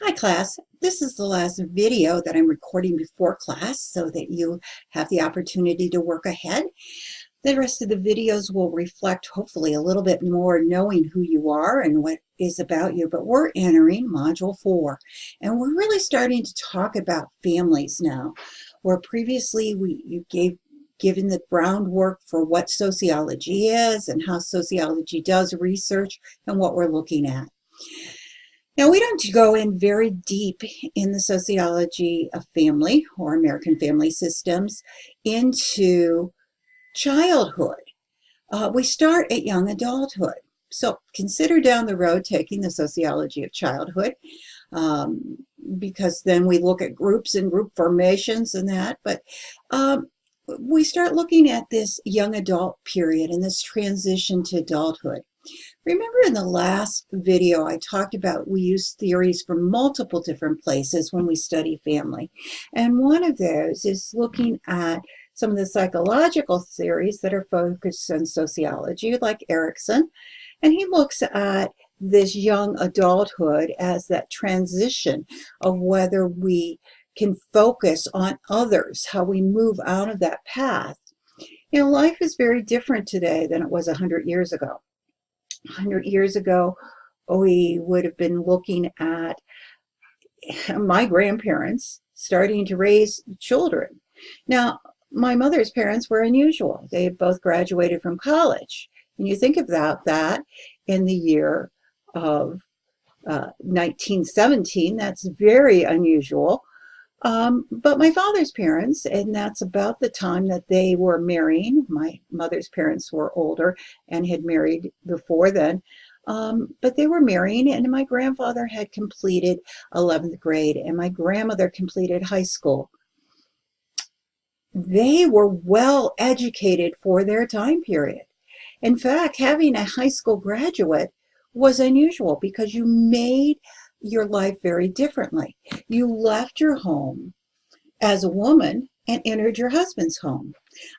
Hi class, this is the last video that I'm recording before class so that you have the opportunity to work ahead. The rest of the videos will reflect hopefully a little bit more knowing who you are and what is about you, but we're entering Module 4 and we're really starting to talk about families now, where previously given the groundwork for what sociology is and how sociology does research and what we're looking at. Now, we don't go in very deep in the sociology of family or American family systems into childhood. We start at young adulthood. So consider down the road taking the sociology of childhood, because then we look at groups and group formations and that. But we start looking at this young adult period and this transition to adulthood. Remember in the last video I talked about we use theories from multiple different places when we study family. And one of those is looking at some of the psychological theories that are focused on sociology, like Erikson. And he looks at this young adulthood as that transition of whether we can focus on others, how we move out of that path. You know, life is very different today than it was 100 years ago. 100 years ago, we would have been looking at my grandparents starting to raise children. Now, my mother's parents were unusual. They both graduated from college. And you think about that in the year of 1917, that's very unusual. But my father's parents, and that's about the time that they were marrying. My mother's parents were older and had married before then. But they were marrying, and my grandfather had completed 11th grade, and my grandmother completed high school. They were well educated for their time period. In fact, having a high school graduate was unusual because you made your life very differently. You left your home as a woman and entered your husband's home.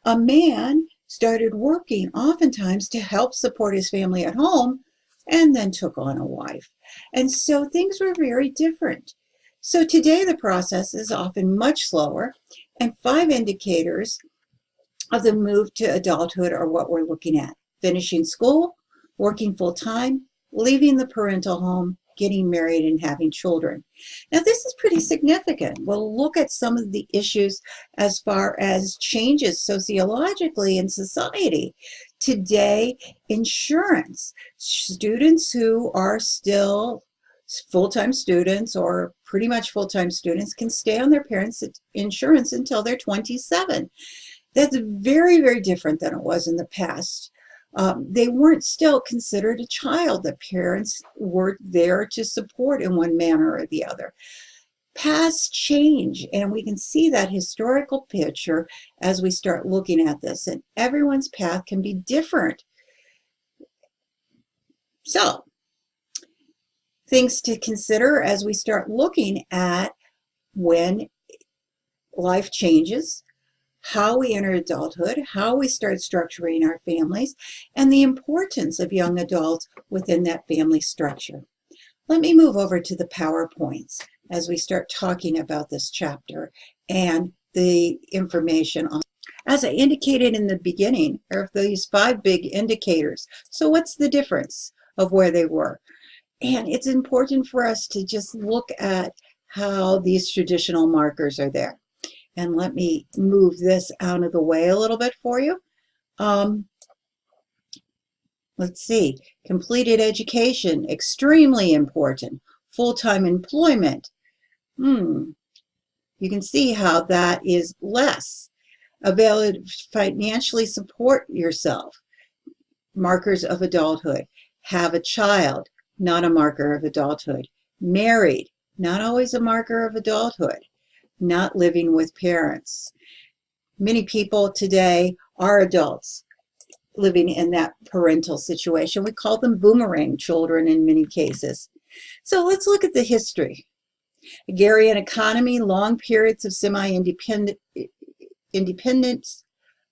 A man started working oftentimes to help support his family at home and then took on a wife. And so things were very different. So today the process is often much slower, and 5 indicators of the move to adulthood are what we're looking at: finishing school, working full-time, leaving the parental home, getting married, and having children. Now, this is pretty significant. We'll look at some of the issues as far as changes sociologically in society. Today, insurance. Students who are still full-time students or pretty much full-time students can stay on their parents' insurance until they're 27. That's very, very different than it was in the past. They weren't still considered a child. The parents were there to support in one manner or the other. Paths change, and we can see that historical picture as we start looking at this, and everyone's path can be different. So, things to consider as we start looking at when life changes, how we enter adulthood, how we start structuring our families, and the importance of young adults within that family structure. Let me move over to the PowerPoints as we start talking about this chapter and the information on. As I indicated in the beginning, are these 5 big indicators. So what's the difference of where they were? And it's important for us to just look at how these traditional markers are there. And let me move this out of the way a little bit for you. Let's see. Completed education, extremely important. Full-time employment. You can see how that is less. Ability to financially support yourself. Markers of adulthood. Have a child, not a marker of adulthood. Married, not always a marker of adulthood. Not living with parents. Many people today are adults living in that parental situation. We call them boomerang children in many cases. So let's look at the history. Agrarian economy, long periods of semi-independence,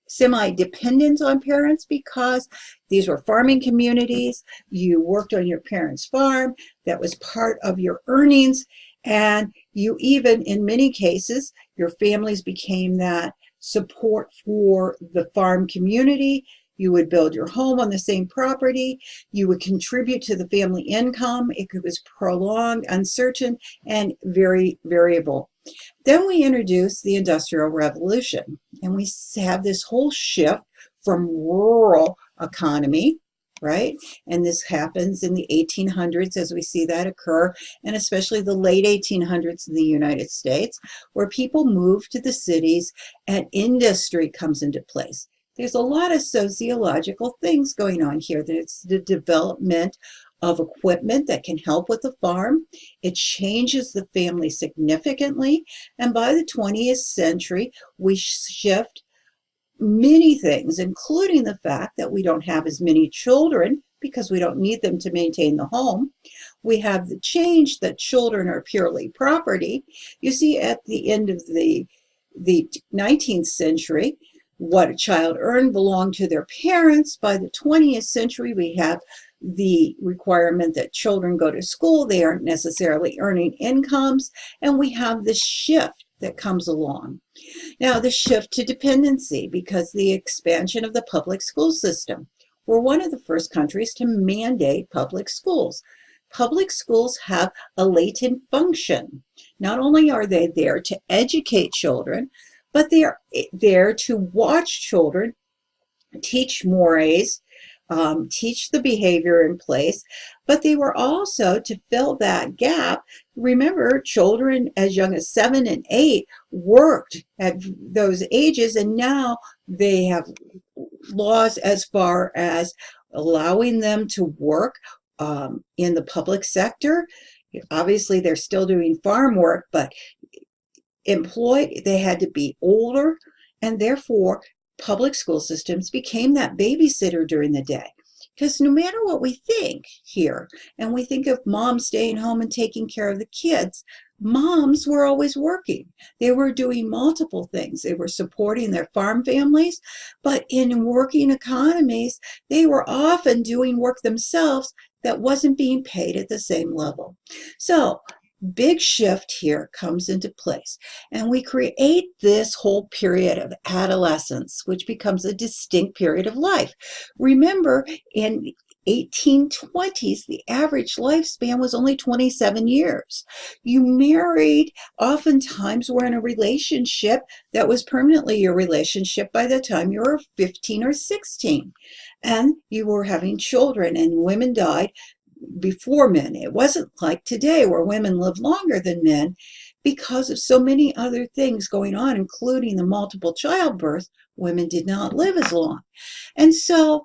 semi-dependent on parents because these were farming communities. You worked on your parents' farm. That was part of your earnings. And you even, in many cases, your families became that support for the farm community. You would build your home on the same property. You would contribute to the family income. It was prolonged, uncertain, and very variable. Then we introduce the Industrial Revolution, and we have this whole shift from rural economy, right? And this happens in the 1800s as we see that occur, and especially the late 1800s in the United States, where people move to the cities and industry comes into place. There's a lot of sociological things going on here. There's the development of equipment that can help with the farm. It changes the family significantly. And by the 20th century, we shift many things, including the fact that we don't have as many children because we don't need them to maintain the home. We have the change that children are purely property. You see, at the end of the 19th century, what a child earned belonged to their parents. By the 20th century, we have the requirement that children go to school. They aren't necessarily earning incomes, and we have this shift that comes along. Now, the shift to dependency, because the expansion of the public school system. We're one of the first countries to mandate public schools. Public schools have a latent function. Not only are they there to educate children, but they are there to watch children, teach mores, teach the behavior in place, but they were also to fill that gap. Remember, children as young as 7 and 8 worked at those ages, and now they have laws as far as allowing them to work in the public sector. Obviously, they're still doing farm work, but they had to be older, and therefore public school systems became that babysitter during the day. Because no matter what we think here, and we think of moms staying home and taking care of the kids, moms were always working. They were doing multiple things. They were supporting their farm families, but in working economies, they were often doing work themselves that wasn't being paid at the same level. So big shift here comes into place, and we create this whole period of adolescence, which becomes a distinct period of life. Remember, in 1820s, the average lifespan was only 27 years. You married, oftentimes were in a relationship that was permanently your relationship by the time you were 15 or 16. And you were having children, and women died before men. It wasn't like today where women live longer than men because of so many other things going on, including the multiple childbirth. Women did not live as long. And so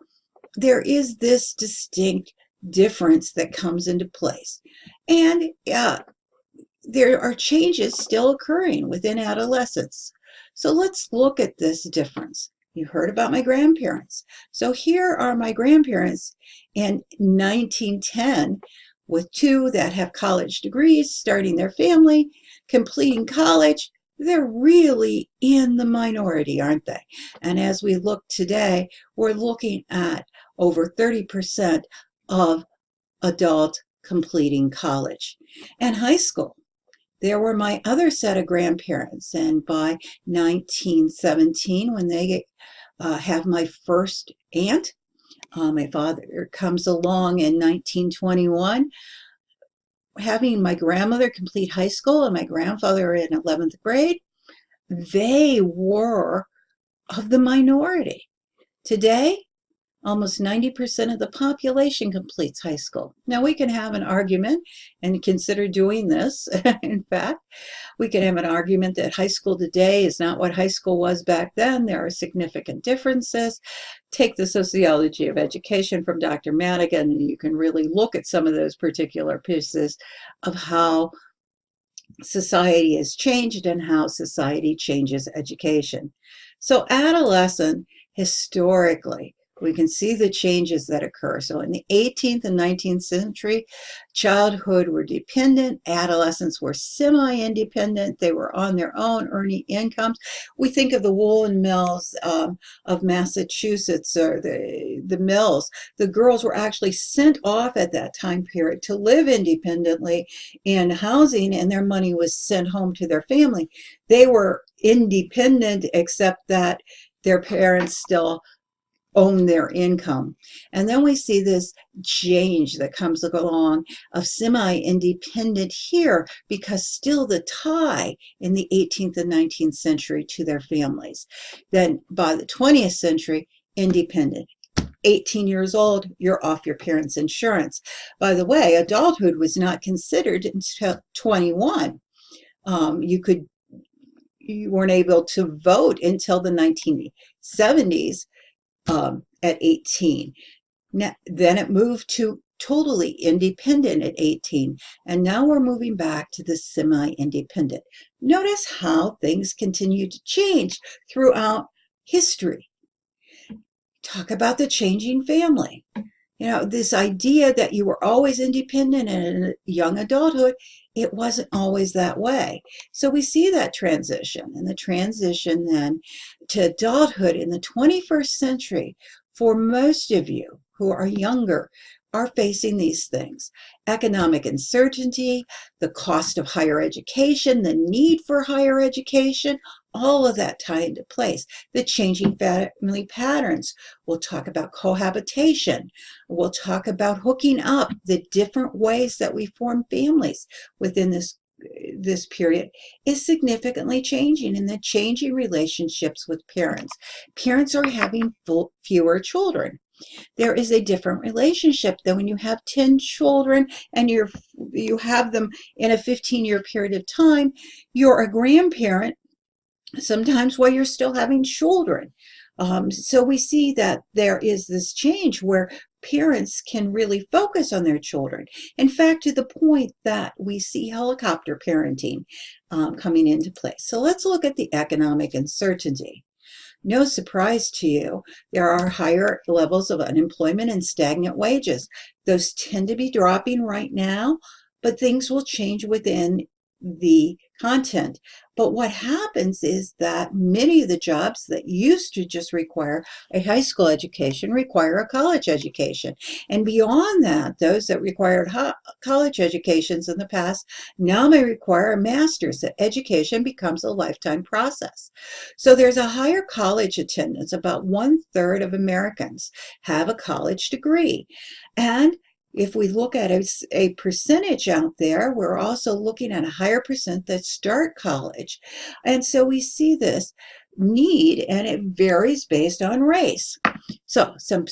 there is this distinct difference that comes into place. And there are changes still occurring within adolescence. So let's look at this difference. You heard about my grandparents. So here are my grandparents in 1910 with 2 that have college degrees, starting their family, completing college. They're really in the minority, aren't they? And as we look today, we're looking at over 30% of adults completing college and high school. There were my other set of grandparents, and by 1917, when they have my first aunt, my father comes along in 1921, having my grandmother complete high school and my grandfather in 11th grade. They were of the minority. Today, almost 90% of the population completes high school. Now, we can have an argument and consider doing this. In fact, we can have an argument that high school today is not what high school was back then. There are significant differences. Take the sociology of education from Dr. Madigan, and you can really look at some of those particular pieces of how society has changed and how society changes education. So adolescent historically we can see the changes that occur. So in the 18th and 19th century, childhood were dependent, adolescents were semi-independent, they were on their own earning incomes. We think of the woolen mills of Massachusetts, or the mills. The girls were actually sent off at that time period to live independently in housing, and their money was sent home to their family. They were independent, except that their parents still own their income. And then we see this change that comes along of semi-independent here, because still the tie in the 18th and 19th century to their families. Then by the 20th century, independent. 18 years old, you're off your parents' insurance. By the way, adulthood was not considered until 21. You weren't able to vote until the 1970s at 18. Now, then it moved to totally independent at 18, and now we're moving back to the semi-independent. Notice how things continue to change throughout history. Talk about the changing family. You know, this idea that you were always independent in young adulthood, it wasn't always that way. So we see that transition, and the transition then to adulthood in the 21st century. For most of you who are younger, are facing these things: economic uncertainty, the cost of higher education, the need for higher education, all of that tie into place. The changing family patterns. We'll talk about cohabitation. We'll talk about hooking up, the different ways that we form families within this period is significantly changing, in the changing relationships with parents. Parents are having fewer children. There is a different relationship than when you have 10 children and you have them in a 15-year period of time. You're a grandparent sometimes while you're still having children. So we see that there is this change where parents can really focus on their children. In fact, to the point that we see helicopter parenting coming into place. So let's look at the economic uncertainty. No surprise to you, there are higher levels of unemployment and stagnant wages. Those tend to be dropping right now, but things will change within the content. But what happens is that many of the jobs that used to just require a high school education require a college education. And beyond that, those that required college educations in the past now may require a master's. That education becomes a lifetime process. So there's a higher college attendance. About 1/3 of Americans have a college degree. And if we look at a percentage out there, we're also looking at a higher percent that start college. And so we see this need, and it varies based on race. So some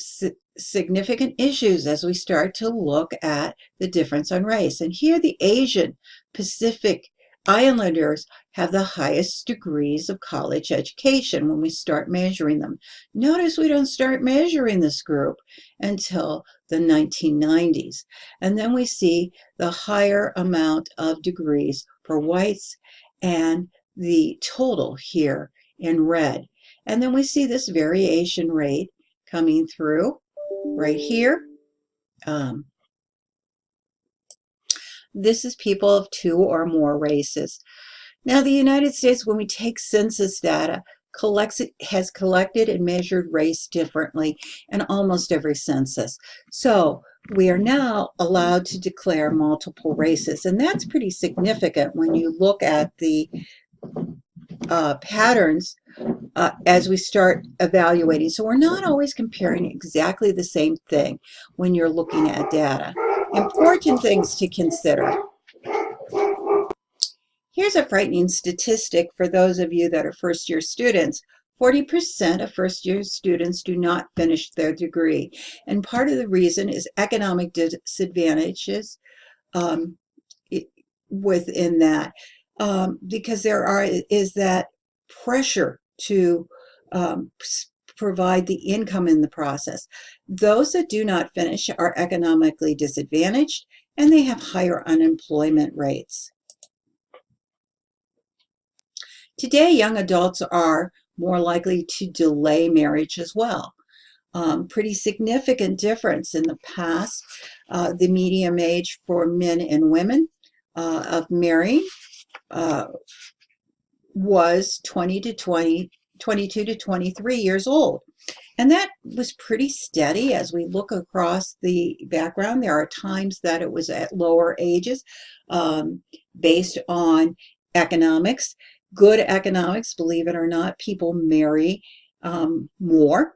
significant issues as we start to look at the difference on race. And here the Asian Pacific Islanders have the highest degrees of college education when we start measuring them. Notice we don't start measuring this group until the 1990s. And then we see the higher amount of degrees for whites and the total here in red. And then we see this variation rate coming through right here. This is people of 2 or more races. Now, the United States, when we take census data, has collected and measured race differently in almost every census. So we are now allowed to declare multiple races, and that's pretty significant when you look at the patterns as we start evaluating. So we're not always comparing exactly the same thing when you're looking at data. Important things to consider. Here's a frightening statistic for those of you that are first-year students. 40% of first-year students do not finish their degree. And part of the reason is economic disadvantages within that, because there is that pressure to provide the income in the process. Those that do not finish are economically disadvantaged, and they have higher unemployment rates. Today, young adults are more likely to delay marriage as well. Pretty significant difference in the past. The median age for men and women of marrying was 22 to 23 years old. And that was pretty steady as we look across the background. There are times that it was at lower ages based on economics. Good economics, believe it or not, people marry more.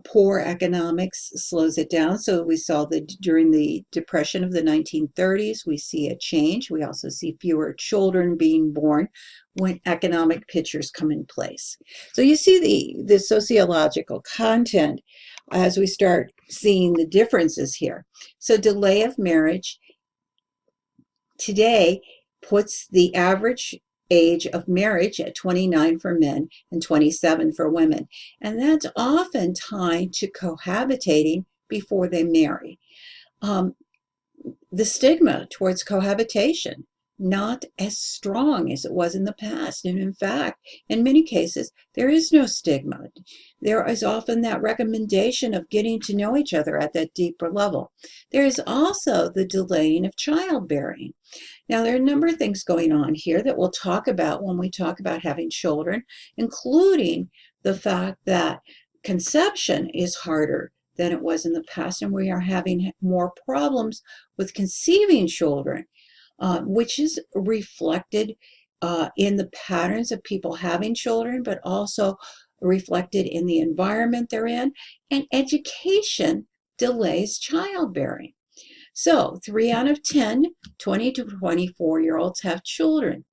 Poor economics slows it down. So we saw that during the Depression of the 1930s, we see a change. We also see fewer children being born when economic pictures come in place. So you see the sociological content as we start seeing the differences here. So delay of marriage today puts the average age of marriage at 29 for men and 27 for women. And that's often tied to cohabitating before they marry. The stigma towards cohabitation, not as strong as it was in the past. And in fact, in many cases, there is no stigma. There is often that recommendation of getting to know each other at that deeper level. There is also the delaying of childbearing. Now, there are a number of things going on here that we'll talk about when we talk about having children, including the fact that conception is harder than it was in the past, and we are having more problems with conceiving children, which is reflected in the patterns of people having children, but also reflected in the environment they're in, and education delays childbearing. So 3 out of 10 20 to 24-year-olds have children.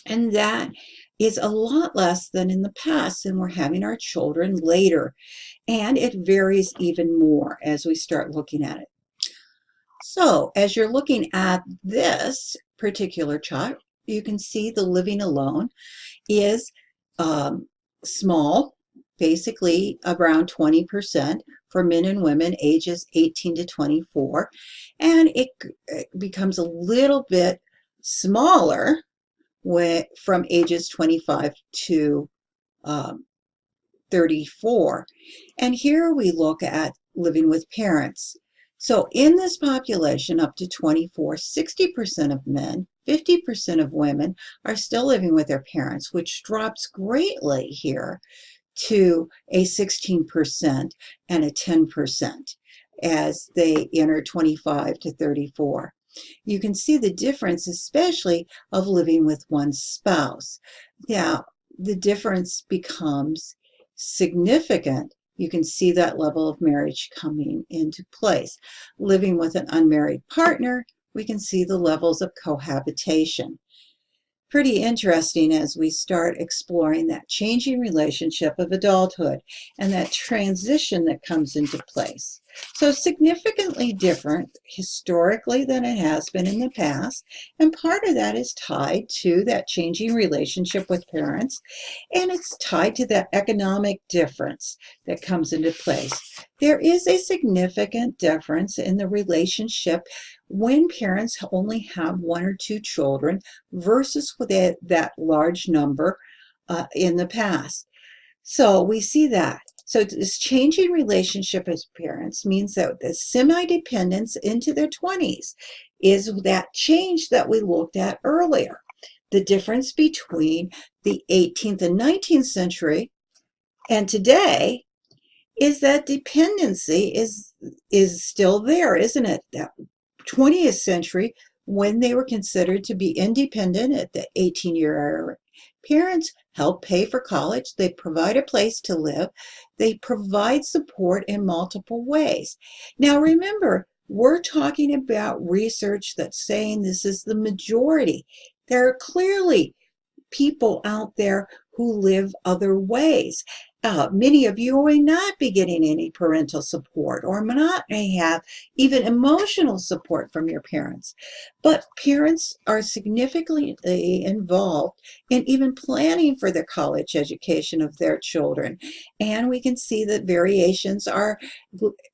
And that is a lot less than in the past, and we're having our children later. And it varies even more as we start looking at it. So as you're looking at this particular chart, you can see the living alone is small, basically around 20% for men and women ages 18 to 24. And it becomes a little bit smaller from ages 25 to 34. And here we look at living with parents. So in this population up to 24, 60% of men, 50% of women are still living with their parents, which drops greatly here to a 16% and a 10% as they enter 25 to 34. You can see the difference, especially of living with one spouse. Now, the difference becomes significant. You can see that level of marriage coming into place. Living with an unmarried partner, we can see the levels of cohabitation. Pretty interesting as we start exploring that changing relationship of adulthood and that transition that comes into place. So significantly different historically than it has been in the past. And part of that is tied to that changing relationship with parents. And it's tied to that economic difference that comes into place. There is a significant difference in the relationship when parents only have 1 or 2 children versus with that large number in the past. So we see that. So this changing relationship as parents means that the semi-dependence into their 20s is that change that we looked at earlier. The difference between the 18th and 19th century and today is that dependency is still there, isn't it? That 20th century, when they were considered to be independent at the 18-year era, parents help pay for college, they provide a place to live, they provide support in multiple ways. Now remember, we're talking about research that's saying this is the majority. There are clearly people out there who live other ways. Many of you may not be getting any parental support or may have even emotional support from your parents. But parents are significantly involved in even planning for the college education of their children. And we can see that variations are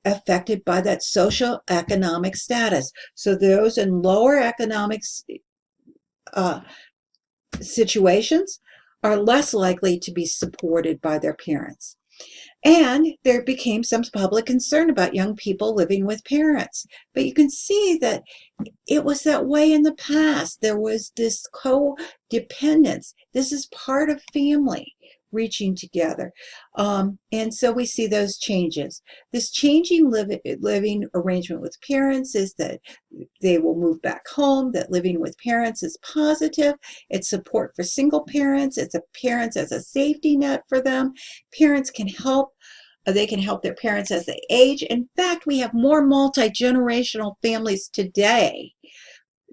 affected by that social economic status. So those in lower economic situations are less likely to be supported by their parents. And there became some public concern about young people living with parents. But you can see that it was that way in the past. There was this codependence. This is part of family reaching together. And so we see those changes. This changing living arrangement with parents is that they will move back home, that living with parents is positive. It's support for single parents. It's a parents as a safety net for them. Parents can help. They can help their parents as they age. In fact, we have more multi-generational families today,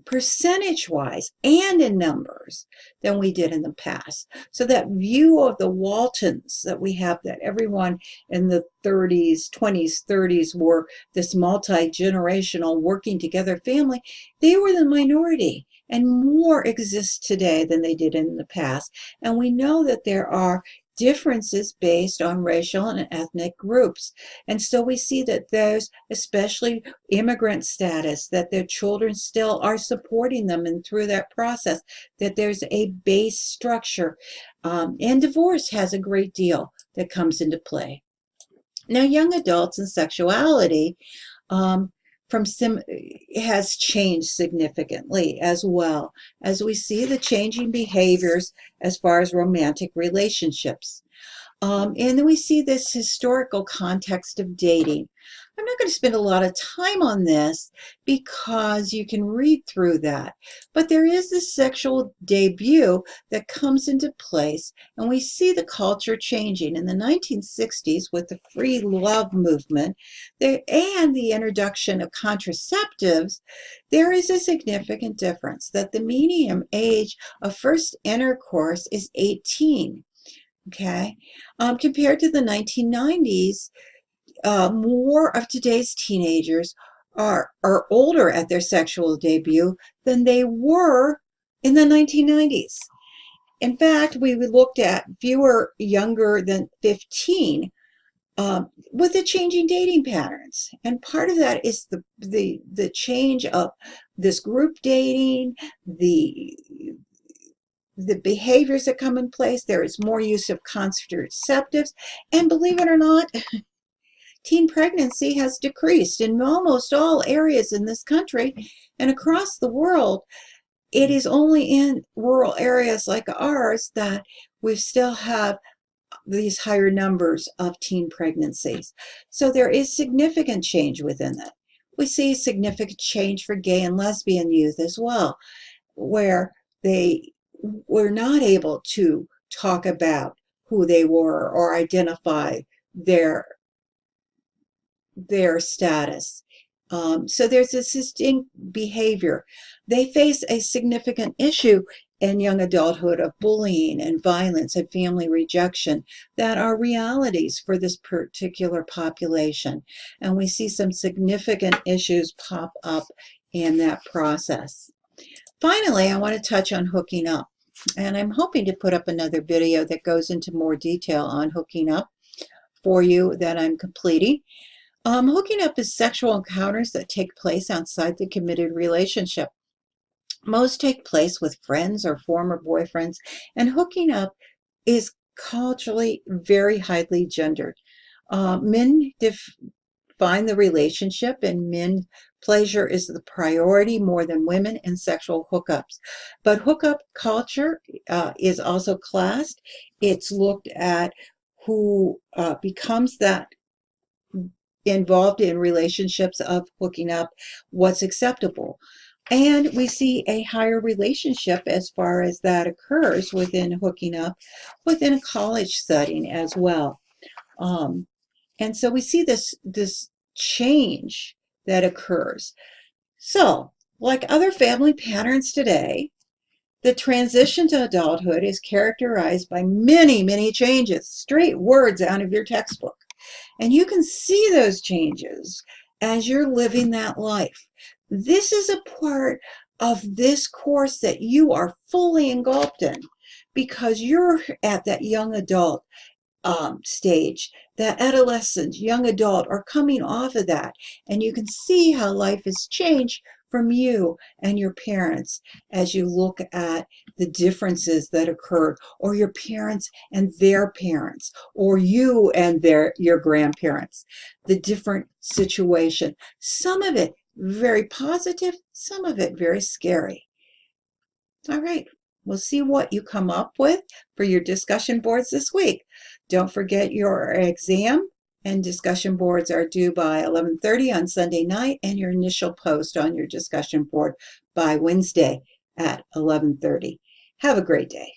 percentage-wise and in numbers, than we did in the past. So that view of the Waltons that we have, that everyone in the 30s, 20s, 30s were this multi-generational working together family, they were the minority. And more exist today than they did in the past. And we know that there are differences based on racial and ethnic groups. And so we see that those, especially immigrant status, that their children still are supporting them and through that process, that there's a base structure. And divorce has a great deal that comes into play. Now, young adults and sexuality has changed significantly as well, as we see the changing behaviors as far as romantic relationships. And then we see this historical context of dating. I'm not going to spend a lot of time on this because you can read through that. But there is this sexual debut that comes into place, and we see the culture changing. In the 1960s, with the free love movement and the introduction of contraceptives, there is a significant difference that the median age of first intercourse is 18. Okay, compared to the 1990s, more of today's teenagers are older at their sexual debut than they were in the 1990s. In fact, we looked at fewer younger than 15 with the changing dating patterns. And part of that is the change of this group dating, the behaviors that come in place. There is more use of contraceptives. And believe it or not, teen pregnancy has decreased in almost all areas in this country and across the world. It is only in rural areas like ours that we still have these higher numbers of teen pregnancies. So there is significant change within that. We see significant change for gay and lesbian youth as well, where they were not able to talk about who they were or identify their status. So there's this distinct behavior. They face a significant issue in young adulthood of bullying and violence and family rejection that are realities for this particular population. And we see some significant issues pop up in that process. Finally, I want to touch on hooking up. And I'm hoping to put up another video that goes into more detail on hooking up for you that I'm completing. Hooking up is sexual encounters that take place outside the committed relationship. Most take place with friends or former boyfriends, and hooking up is culturally very highly gendered. Men define the relationship, and men pleasure is the priority more than women in sexual hookups. But hookup culture is also classed. It's looked at who becomes that involved in relationships of hooking up, what's acceptable. And we see a higher relationship as far as that occurs within hooking up, within a college setting as well. And so we see this change that occurs. So, like other family patterns today, the transition to adulthood is characterized by many, many changes, straight words out of your textbook. And you can see those changes as you're living that life. This is a part of this course that you are fully engulfed in because you're at that young adult stage, that adolescent, young adult are coming off of that. And you can see how life has changed from you and your parents as you look at the differences that occurred, or your parents and their parents, or you and your grandparents, the different situation. Some of it very positive, some of it very scary. All right, we'll see what you come up with for your discussion boards this week. Don't forget your exam and discussion boards are due by 11:30 on Sunday night, and your initial post on your discussion board by Wednesday at 11:30. Have a great day.